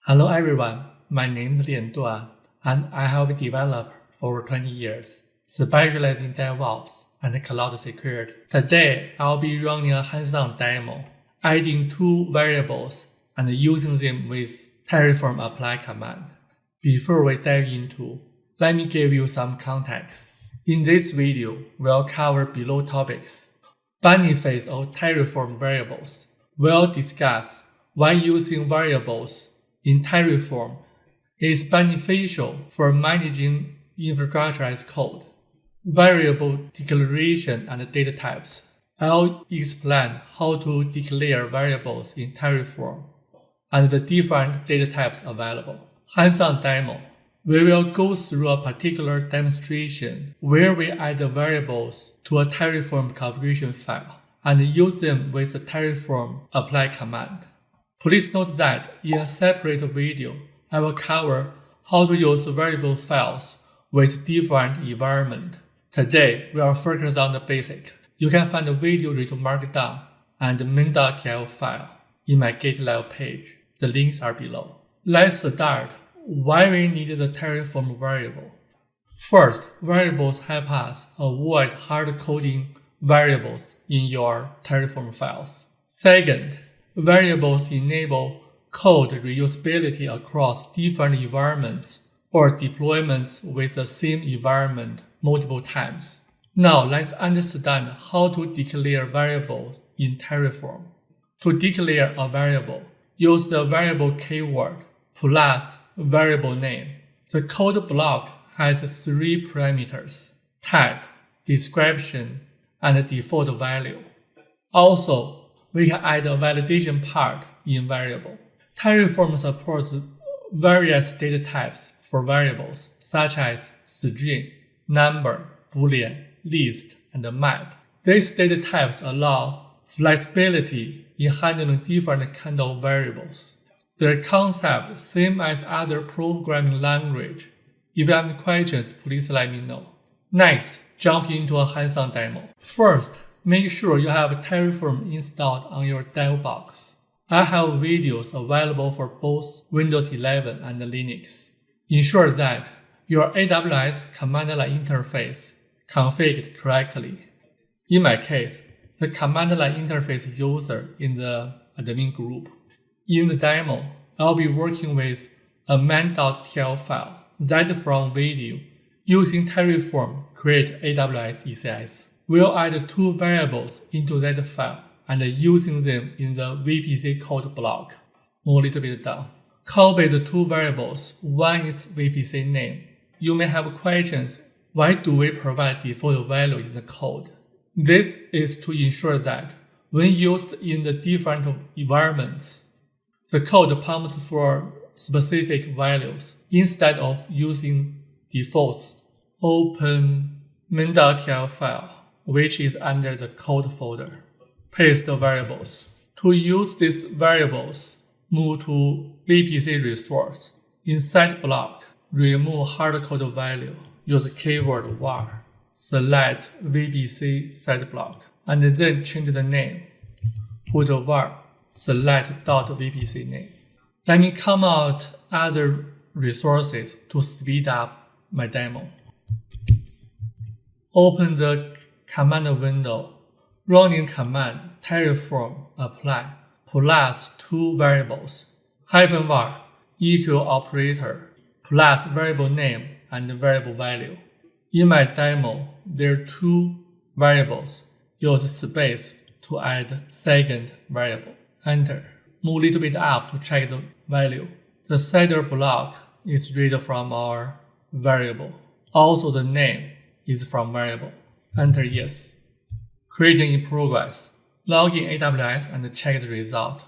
Hello everyone, my name is Lian Duan, and I have been a developer for over 20 years, specializing in DevOps and cloud security. Today, I'll be running a hands-on demo, adding two variables and using them with Terraform apply command. Before we dive into, let me give you some context. In this video, we'll cover below topics. Benefits of Terraform variables. We'll discuss why using variables in Terraform is beneficial for managing infrastructure as code. Variable declaration and data types. I'll explain how to declare variables in Terraform and the different data types available. Hands-on demo. We will go through a particular demonstration where we add variables to a Terraform configuration file and use them with the Terraform apply command. Please note that in a separate video, I will cover how to use variable files with different environment. Today, we are focused on the basic. You can find the video written markdown and the main.tl file in my GitLab page. The links are below. Let's start. Why we need the Terraform variable. First, variables help us avoid hard-coding variables in your Terraform files. Second, variables enable code reusability across different environments or deployments with the same environment multiple times. Now let's understand how to declare variables in Terraform. To declare a variable, use the variable keyword plus variable name. The code block has three parameters: type, description, and default value. Also, we can add a validation part in variable. Terraform supports various data types for variables such as string, number, boolean, list, and map. These data types allow flexibility in handling different kinds of variables. Their concept same as other programming language. If you have any questions, please let me know. Next, jump into a hands-on demo. First, make sure you have Terraform installed on your dev box. I have videos available for both Windows 11 and Linux. Ensure that your AWS command line interface configured correctly. In my case, the command line interface user in the admin group. In the demo, I'll be working with a main.tl file that from video. Using Terraform create AWS ECS. We'll add two variables into that file and using them in the VPC code block. Move a little bit down. Copy the two variables. One is VPC name. You may have questions. Why do we provide default value in the code? This is to ensure that when used in the different environments, the code pumps for specific values instead of using defaults. Open main.tl file, which is under the code folder. Paste the variables. To use these variables, move to VPC resource. In set block, remove hardcode value. Use keyword var. Select VPC set block, and then change the name. Put var. Select .vpc name. Let me come out other resources to speed up my demo. Open the command window. Running command terraform apply plus two variables -var equal operator plus variable name and variable value. In my demo, there are two variables. Use space to add second variable. Enter. Move a little bit up to check the value. The setter block is read from our variable. Also the name is from variable. Enter yes. Creating in progress. Log in AWS and check the result.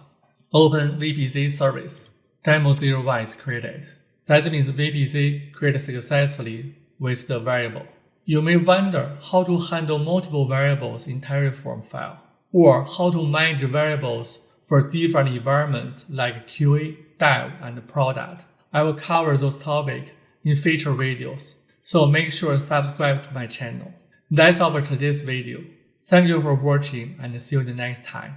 Open VPC service. Demo 01 is created. That means VPC created successfully with the variable. You may wonder how to handle multiple variables in Terraform file, or how to manage variables for different environments like QA, dev, and product. I will cover those topics in future videos, so make sure to subscribe to my channel. That's all for today's video. Thank you for watching and see you the next time.